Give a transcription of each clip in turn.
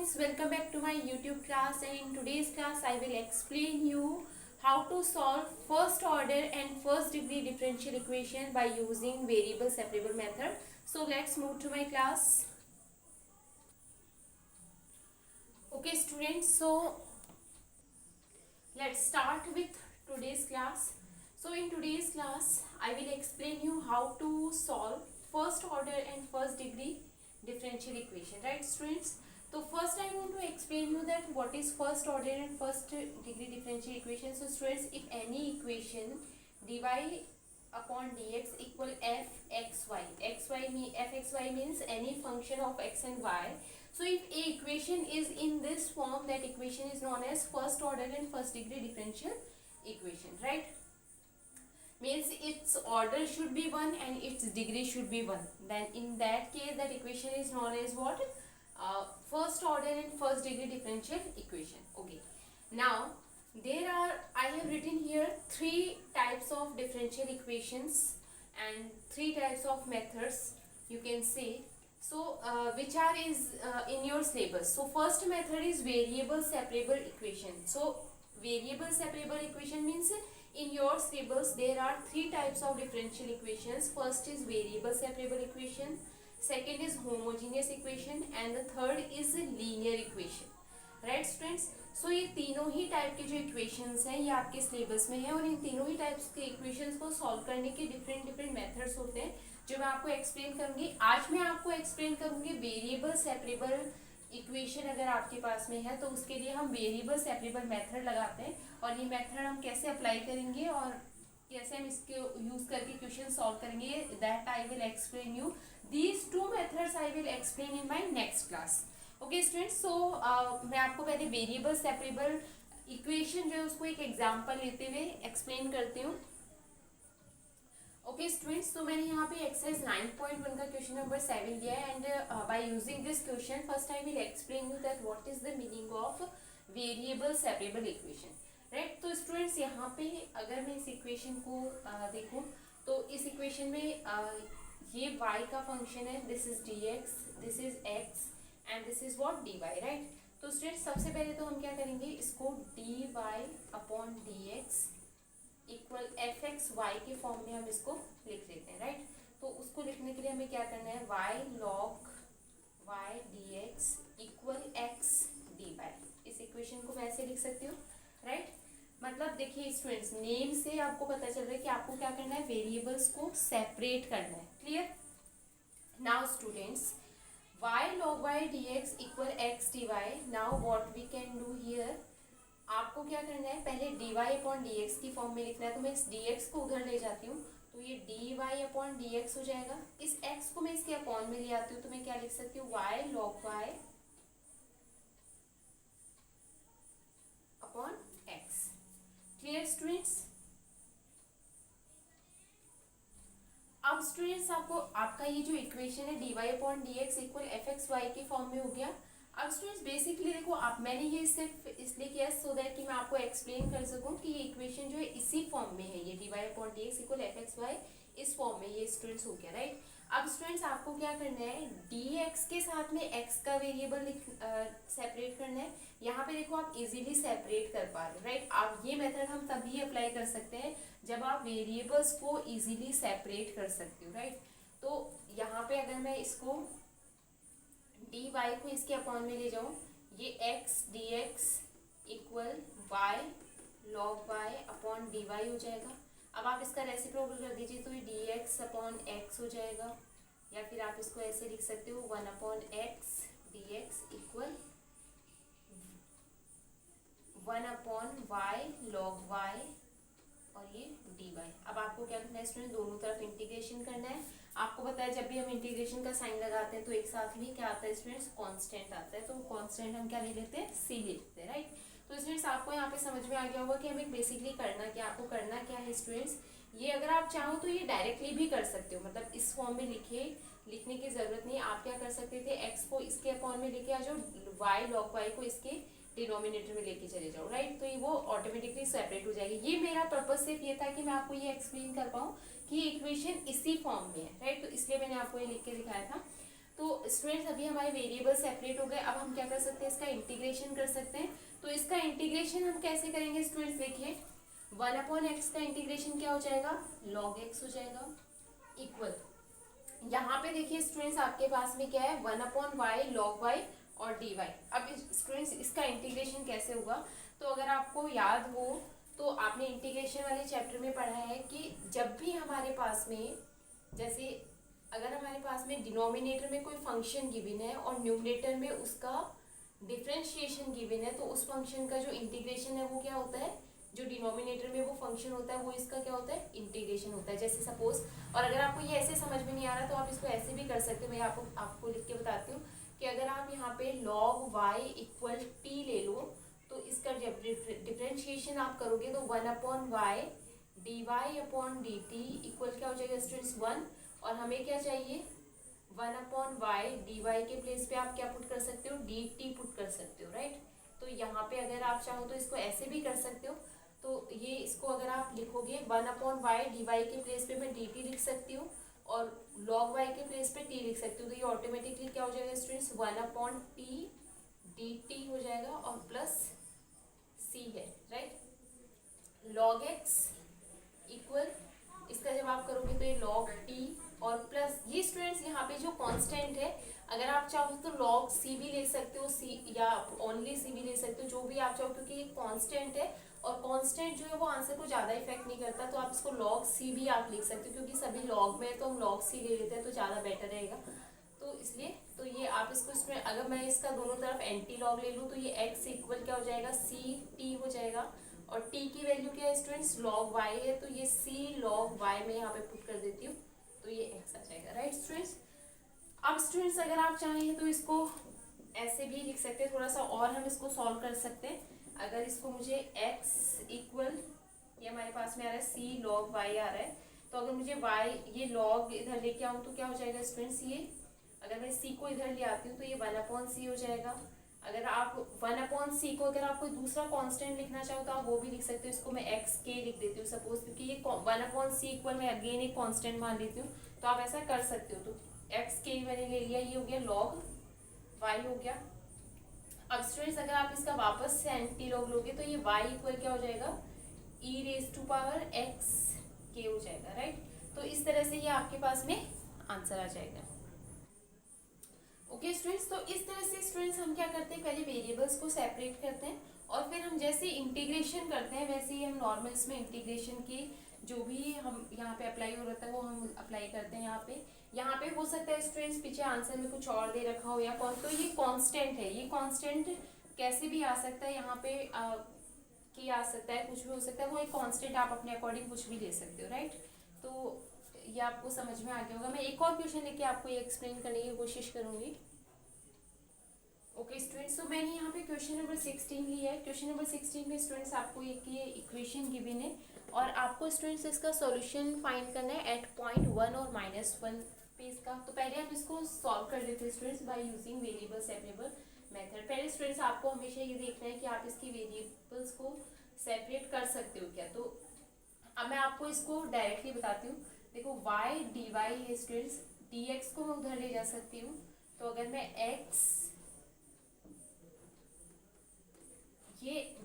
students, welcome back to my YouTube class, and in today's class I will explain you how to solve first order and first degree differential equation by using variable separable method. So let's move to my class. Okay students, so let's start with today's class. So in today's class I will explain you how to solve first order and first degree differential equation, right students? So first I want to explain you that what is first order and first degree differential equation. So students, if any equation dy upon dx equal fxy means any function of x and y. So if a equation is in this form, that equation is known as first order and first degree differential equation, right? Means its order should be 1 and its degree should be 1. Then in that case that equation is known as what? First order and first degree differential equation. Okay. Now I have written here 3 types of differential equations and 3 types of methods, you can say. So which are in your syllabus. So first method is variable separable equation. So variable separable equation means in your syllabus there are 3 types of differential equations. First is variable separable equation, second is homogeneous equation, and the third is linear equation, right students? So ये तीनों ही type के जो equations हैं ये आपके syllabus में है, और इन तीनों ही टाइप्स के इक्वेशंस को सॉल्व करने के डिफरेंट मेथड्स होते हैं जो मैं आपको एक्सप्लेन करूंगी. आज मैं आपको एक्सप्लेन करूंगी वेरिएबल सेपरेबल इक्वेशन. अगर आपके पास में है तो उसके लिए हम वेरिएबल सेपरेबल मेथड लगाते हैं, और ये मेथड हम कैसे अप्लाई करेंगे और कैसे हम इसके यूज करके क्वेश्चन सॉल्व करेंगे, that I will explain you. These 2 methods I will explain in my next class. Okay students, so मैं आपको पहले वेरिएबल सेपरेबल इक्वेशन जो है उसको एक एग्जांपल लेते हुए एक्सप्लेन करती हूँ. ओके स्टूडेंट्स, तो मैंने यहाँ पे एक्सरसाइज 9.1 का क्वेश्चन नंबर 7 लिया है, and by using this question first I will explain you that what is the meaning of variable separable equation, right? तो स्टूडेंट्स यहाँ पे अगर मैं इस इक्वेशन को देखूँ तो इस इक्वेशन में ये y का फंक्शन है, this is dx, this is x and this is what dy, right? तो स्टूडेंट्स सबसे पहले तो हम क्या करेंगे, इसको dy upon dx equal F X Y के फॉर्म में हम इसको लिख लेते हैं, राइट? तो उसको लिखने के लिए हमें क्या करना है, y log y dx equal x dy. इस इक्वेशन को मैं ऐसे लिख सकती हूँ, राइट? मतलब देखिए स्टूडेंट्स, नेम से आपको पता चल रहा है कि आपको क्या करना है, वेरिएबल्स को सेपरेट करना है. Clear? Now students, y log y dx equal x dy. Now what we can do here, आपको क्या करना है, पहले dy अपॉन dx की फॉर्म में लिखना है. तो मैं इस dx को उधर ले जाती हूँ, तो ये dy अपॉन dx हो जाएगा. इस x को मैं इसके अपॉन में ले आती हूँ, तो मैं क्या लिख सकती हूँ, y log y upon x. Clear students? अब स्टूडेंट्स आपका ये जो इक्वेशन है dy upon dx equal F X Y के फॉर्म में हो गया. अब स्टूडेंट्स बेसिकली देखो, मैंने ये सिर्फ इसलिए किया सो दैट कि मैं आपको एक्सप्लेन कर सकूं कि ये इक्वेशन जो है इसी फॉर्म में है, ये dy upon dx equal F X Y इस फॉर्म में ये स्टूडेंट्स हो गया, राइट? अब स्टूडेंट्स आपको क्या करना है, dx के साथ में x का वेरिएबल सेपरेट करना है. यहाँ पे देखो आप इजीली सेपरेट कर पा रहे हो, राइट? आप ये मेथड हम तभी अप्लाई कर सकते हैं जब आप वेरिएबल्स को इजीली सेपरेट कर सकते हो, राइट? तो यहाँ पे अगर मैं इसको dy को इसके अपॉन में ले जाऊँ, ये x dx equal y log y upon dy हो जाएगा. अब आप इसका रेसिप्रोकल कर दीजिए तो ये dx अपॉन x हो जाएगा, या फिर आप इसको ऐसे लिख सकते हो 1 upon x dx equal 1 upon y log y और ये dy. अब आपको क्या करना है स्टूडेंट, दोनों तरफ इंटीग्रेशन करना है. आपको पता है जब भी हम इंटीग्रेशन का साइन लगाते हैं तो एक साथ में क्या आता है स्टूडेंट्स, कांस्टेंट आता है. तो कांस्टेंट हम क्या ले लेते हैं, c ले लेते हैं, राइट? तो स्टूडेंट्स आपको यहाँ पे समझ में आ गया होगा कि हमें बेसिकली करना क्या, आपको करना क्या है स्टूडेंट्स. ये अगर आप चाहो तो ये डायरेक्टली भी कर सकते हो, मतलब इस फॉर्म में लिखने की जरूरत नहीं. आप क्या कर सकते थे, x को इसके अपॉन में लेके आ जाओ, y log y को इसके डिनोमिनेटर में लेके चले जाओ, राइट? तो ये वो ऑटोमेटिकली सेपरेट हो जाएगी. ये मेरा पर्पस सिर्फ ये था कि मैं आपको ये एक्सप्लेन कर पाऊँ कि इक्वेशन इसी फॉर्म में है, राइट? तो इसलिए मैंने आपको ये लिख के दिखाया था. तो तो स्टूडेंट्स अभी हमारे वेरिएबल सेपरेट हो गए, अब हम क्या कर सकते हैं, इसका इंटीग्रेशन कर सकते हैं। तो इसका इंटीग्रेशन हम कैसे करेंगे स्टूडेंट्स, देखिए 1/x का इंटीग्रेशन क्या हो जाएगा, log x हो जाएगा, इक्वल यहाँ पे देखिए स्टूडेंट्स आपके पास में क्या है, 1/y log y और dy। अब स्टूडेंट्स इसका इंटीग्रेशन कैसे होगा, तो अगर आपको याद हो तो आपने इंटीग्रेशन वाले चैप्टर में पढ़ा है कि जब भी हमारे पास में, जैसे अगर हमारे पास में डिनोमिनेटर में कोई फंक्शन गिवन है और न्यूमरेटर में उसका डिफरेंशिएशन गिवन है, तो उस फंक्शन का जो इंटीग्रेशन है वो क्या होता है, जो डिनोमिनेटर में वो फंक्शन होता है वो इसका क्या होता है, इंटीग्रेशन होता है। जैसे सपोज, और अगर आपको ये ऐसे समझ में नहीं आ रहा तो आप इसको ऐसे भी कर सकते हो, मैं आपको लिख के बताती हूँ कि अगर आप यहाँ पे log y इक्वल t ले लो, तो इसका जब डिफरेंशिएशन आप करोगे तो 1/y dy/dt इक्वल क्या हो जाएगा स्टूडेंट्स 1, और हमें क्या चाहिए 1/y dy के प्लेस पे आप क्या पुट कर सकते हो, dt पुट कर सकते हो, राइट। तो यहाँ पे अगर आप चाहो तो इसको ऐसे भी कर सकते हो, तो ये इसको अगर आप लिखोगे 1/y dy के प्लेस पे मैं dt लिख सकती हूँ और log y के प्लेस पे t लिख सकती हूँ, तो ये ऑटोमेटिकली क्या हो जाएगा स्टूडेंट्स 1/t dt हो जाएगा और प्लस c है, राइट। log x इक्वल इसका जब आप करोगे तो ये log t और प्लस ये स्टूडेंट्स यहाँ पे जो कांस्टेंट है, अगर आप चाहो तो log c भी ले सकते हो, c या ओनली c भी ले सकते हो, जो भी आप चाहो, क्योंकि ये कांस्टेंट है और कांस्टेंट जो है वो आंसर को ज़्यादा इफेक्ट नहीं करता, तो आप इसको log c भी आप लिख सकते हो, क्योंकि सभी log में है तो हम log c ले लेते हैं तो ज़्यादा बेटर रहेगा, तो इसलिए तो ये आप इसको इसमें अगर मैं इसका दोनों तरफ एंटी लॉग ले लूँ तो ये x इक्वल क्या हो जाएगा, c t हो जाएगा, और t की वैल्यू क्या है स्टूडेंट्स, log y है, तो ये c log y में यहाँ पे पुट कर देती हूँ, तो ये x आ जाएगा, राइट स्टूडेंट्स। अब स्टूडेंट्स अगर आप चाहें तो इसको ऐसे भी लिख सकते हैं, थोड़ा सा और हम इसको सॉल्व कर सकते हैं। अगर इसको मुझे x इक्वल, ये हमारे पास में आ रहा है c log y आ रहा है, तो अगर मुझे y ये log इधर लेके आऊँ तो क्या हो जाएगा स्टूडेंट्स, ये अगर मैं c को इधर ले आती हूँ तो ये 1/c हो जाएगा। अगर आप 1/c को अगर आप कोई दूसरा कांस्टेंट लिखना चाहो तो आप वो भी लिख सकते हो, इसको मैं x k लिख देती हूँ सपोज, क्योंकि ये 1/c इक्वल मैं अगेन एक कांस्टेंट मान लेती हूँ, तो आप ऐसा कर सकते हो। तो x k मैंने ले लिया, ये हो गया log y हो गया। अब स्टूडेंट्स अगर आप इसका वापस से एंटी लॉग लोगे तो ये y इक्वल क्या हो जाएगा, e⁻x k हो जाएगा, राइट। तो इस तरह से ये आपके पास में आंसर आ जाएगा। ओके स्टूडेंट्स, तो इस तरह से स्टूडेंट्स हम क्या करते हैं, पहले वेरिएबल्स को सेपरेट करते हैं और फिर हम जैसे इंटीग्रेशन करते हैं वैसे ही हम नॉर्मल्स में इंटीग्रेशन की जो भी हम यहाँ पे अप्लाई हो रहा है वो हम अप्लाई करते हैं। यहाँ पे हो सकता है स्टूडेंट्स पीछे आंसर में कुछ और दे रखा हो या कौन, तो ये कांस्टेंट है, ये कांस्टेंट कैसे भी आ सकता है, यहाँ पे की आ सकता है, कुछ भी हो सकता है, वो एक कांस्टेंट आप अपने अकॉर्डिंग कुछ भी ले सकते हो, राइट। तो ये आपको समझ में आ गया होगा। मैं एक और क्वेश्चन लेके आपको ये एक्सप्लेन करने की कोशिश करूंगी। ओके स्टूडेंट्स, तो मैंने यहाँ पे क्वेश्चन नंबर 16 लिया है। क्वेश्चन नंबर 16 में स्टूडेंट्स आपको एक ये इक्वेशन गिवन है और आपको स्टूडेंट्स इसका सॉल्यूशन फाइंड करना है एट पॉइंट 1 और -1 पे इसका। तो पहले हम इसको सॉल्व कर लेते हैं students by using variable separable method. पहले स्टूडेंट्स आपको हमेशा ये देखना है कि आप इसकी वेरिएबल्स को सेपरेट कर सकते हो क्या। तो अब मैं आपको इसको डायरेक्टली बताती हूँ। देखो y dy है स्टूडेंट्स, dx को मैं उधर ले जा सकती हूँ, तो अगर मैं x ये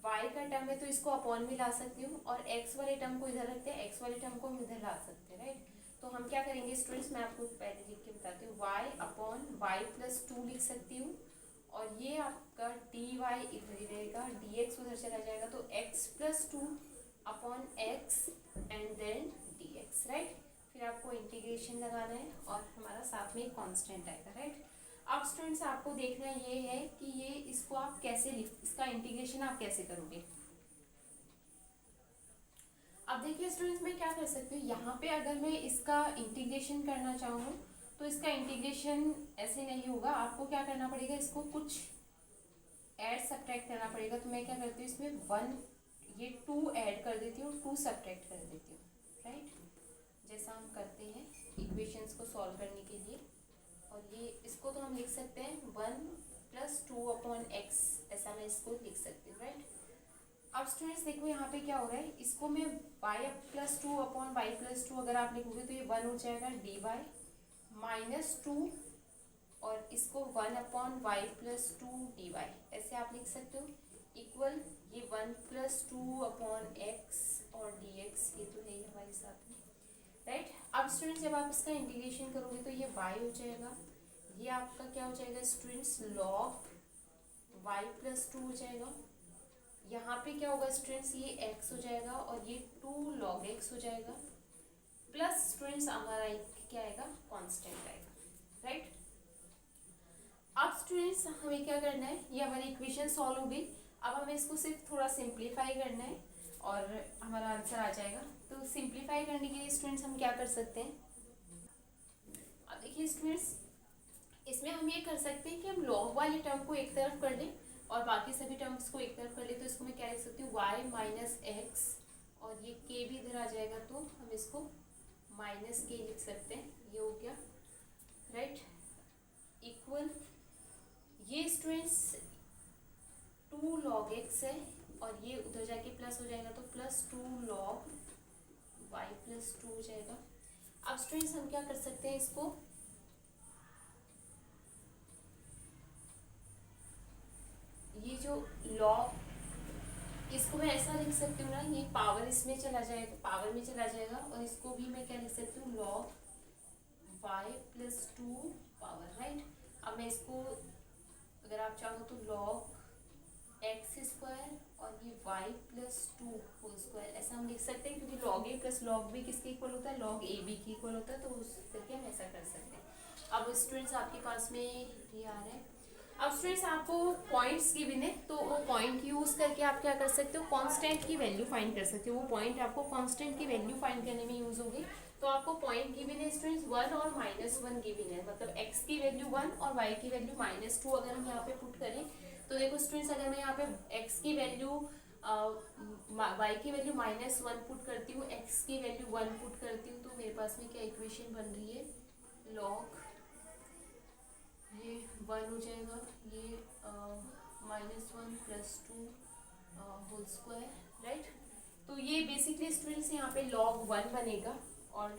y का टर्म है तो इसको अपॉन में ला सकती हूँ और x वाले टर्म को इधर रखते हैं, x वाले टर्म को हम इधर ला सकते हैं, राइट। तो हम क्या करेंगे स्टूडेंट्स, मैं आपको पहले लिख के बताती हूँ, y/y+2 लिख सकती हूँ और ये आपका dy इधर ही रहेगा, dx उधर चला जाएगा, तो x+2 upon x and then dx, right. फिर आपको इंटीग्रेशन लगाना है और हमारा साथ में कांस्टेंट आएगा, राइट। अब स्टूडेंट्स आपको देखना ये है कि ये इसको आप कैसे इसका इंटीग्रेशन आप कैसे करोगे। अब देखिए स्टूडेंट्स मैं क्या कर सकती हूँ, यहाँ पे अगर मैं इसका इंटीग्रेशन करना चाहूँ तो इसका इंटीग्रेशन ऐसे नहीं होगा, आपको क्या करना पड़ेगा, इसको कुछ ऐड सब्ट्रैक्ट करना पड़ेगा। तो मैं क्या करती हूँ, इसमें 1 ये 2 ऐड कर देती हूँ, 2 सब्ट्रैक्ट कर देती हूँ, राइट, जैसा हम करते हैं इक्वेशंस को सॉल्व करने के लिए। और ये इसको तो हम लिख सकते हैं 1+2/x, ऐसा मैं इसको लिख सकती हूँ, राइट। अब स्टूडेंट्स देखो यहाँ पे क्या हो रहा है, इसको मैं y+2/y+2 अगर आप लिखोगे तो ये 1 हो जाएगा, dy -2 और इसको 1/y+2 dy ऐसे आप लिख सकते हो, इक्वल ये 1+2/x और dx, ये तो है ही हमारे साथ में, राइट। अब स्टूडेंट्स जब आप इसका इंटीग्रेशन करोगे तो ये y हो जाएगा, ये आपका क्या हो जाएगा स्टूडेंट्स log y+2 हो जाएगा। यहाँ पे क्या होगा स्टूडेंट्स, ये x हो जाएगा और ये 2 log x हो जाएगा, प्लस स्टूडेंट्स हमारा एक क्या आएगा, कांस्टेंट आएगा, राइट। अब स्टूडेंट्स हमें क्या करना है, ये हमारी इक्वेशन सॉल्व हो गई। अब हमें इसको सिर्फ थोड़ा सिंप्लीफाई करना है और हमारा आंसर आ जाएगा। तो सिंप्लीफाई करने के लिए स्टूडेंट्स हम क्या कर सकते हैं, अब देखिए स्टूडेंट्स, इसमें हम ये कर सकते हैं कि हम लॉग वाले टर्म को एक तरफ कर लें और बाकी सभी टर्म्स को एक तरफ कर लें। तो इसको मैं क्या लिख सकती हूँ, y-x, और ये k भी इधर आ जाएगा तो हम इसको -k लिख सकते हैं, ये हो गया, राइट। इक्वल ये स्टूडेंट्स 2 log x है और ये उधर जाके प्लस हो जाएगा तो +2 log y+2 हो जाएगा। अब स्टूडेंट्स हम क्या कर सकते हैं, इसको ये जो log, इसको मैं ऐसा लिख सकती हूँ ना, ये पावर इसमें चला जाएगा, पावर में चला जाएगा, और इसको भी मैं क्या लिख सकती हूँ, log y+2 पावर, राइट। अब मैं इसको अगर आप चाहो तो log x² और ये y+2 होल स्क्वायर ऐसा हम लिख सकते हैं, क्योंकि log a + log b किसके इक्वल होता है, log ab के इक्वल होता है, तो उस करके हम ऐसा कर सकते हैं। अब स्टूडेंट्स आपके पास में ये आ रहा है। अब स्टूडेंट्स आपको पॉइंट्स गिवन है, तो वो पॉइंट यूज करके आप क्या कर सकते हो, कांस्टेंट की वैल्यू फाइंड कर सकते हो। वो पॉइंट आपको कांस्टेंट की वैल्यू फाइंड करने में यूज होगी। तो आपको पॉइंट गिवन है स्टूडेंट्स 1 और -1 गिवन है, मतलब x की वैल्यू 1 और y की वैल्यू -2 अगर हम यहाँ पे पुट करें तो देखो स्टूडेंट्स, अगर मैं यहाँ पे x की वैल्यू y की वैल्यू -1 पुट करती हूँ, x की वैल्यू 1 पुट करती हूँ, तो मेरे पास में क्या इक्वेशन बन रही है, log ये 1 हो जाएगा, ये -1+2 होल स्क्वायर, राइट। तो ये बेसिकली स्टूडेंट्स यहाँ पे log 1 बनेगा और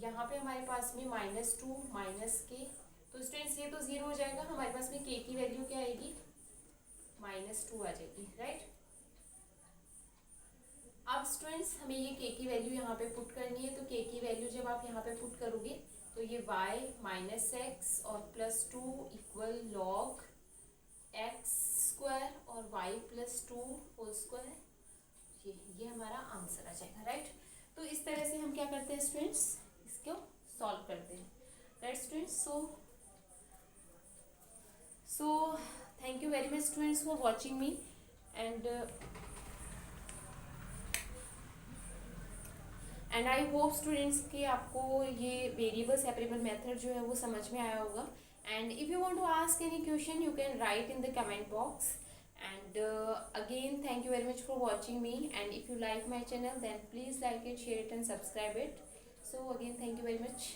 यहाँ पे हमारे पास में -2 -k, तो स्टूडेंट्स ये तो 0 हो जाएगा, हमारे पास में k की वैल्यू क्या आएगी, -2 आ जाएगी, राइट। अब स्टूडेंट्स हमें ये k की वैल्यू यहाँ पे पुट करनी है, तो k की वैल्यू जब आप यहाँ पे पुट करोगे तो ये y-x और +2 इक्वल log x² और y+2 होल स्क्वायर, ये हमारा आंसर आ जाएगा, राइट। तो इस तरह से हम क्या करते हैं स्टूडेंट्स, इसको सॉल्व करते हैं, right students. So thank you very much students for watching me, and I hope students कि आपको ये वेरिएबल सेपरेबल मेथड जो है वो समझ में आया होगा। And if you want to ask any question you can write in the comment box. And again, thank you very much for watching me, and if you like my channel then please like it, share it and subscribe it. So again, thank you very much.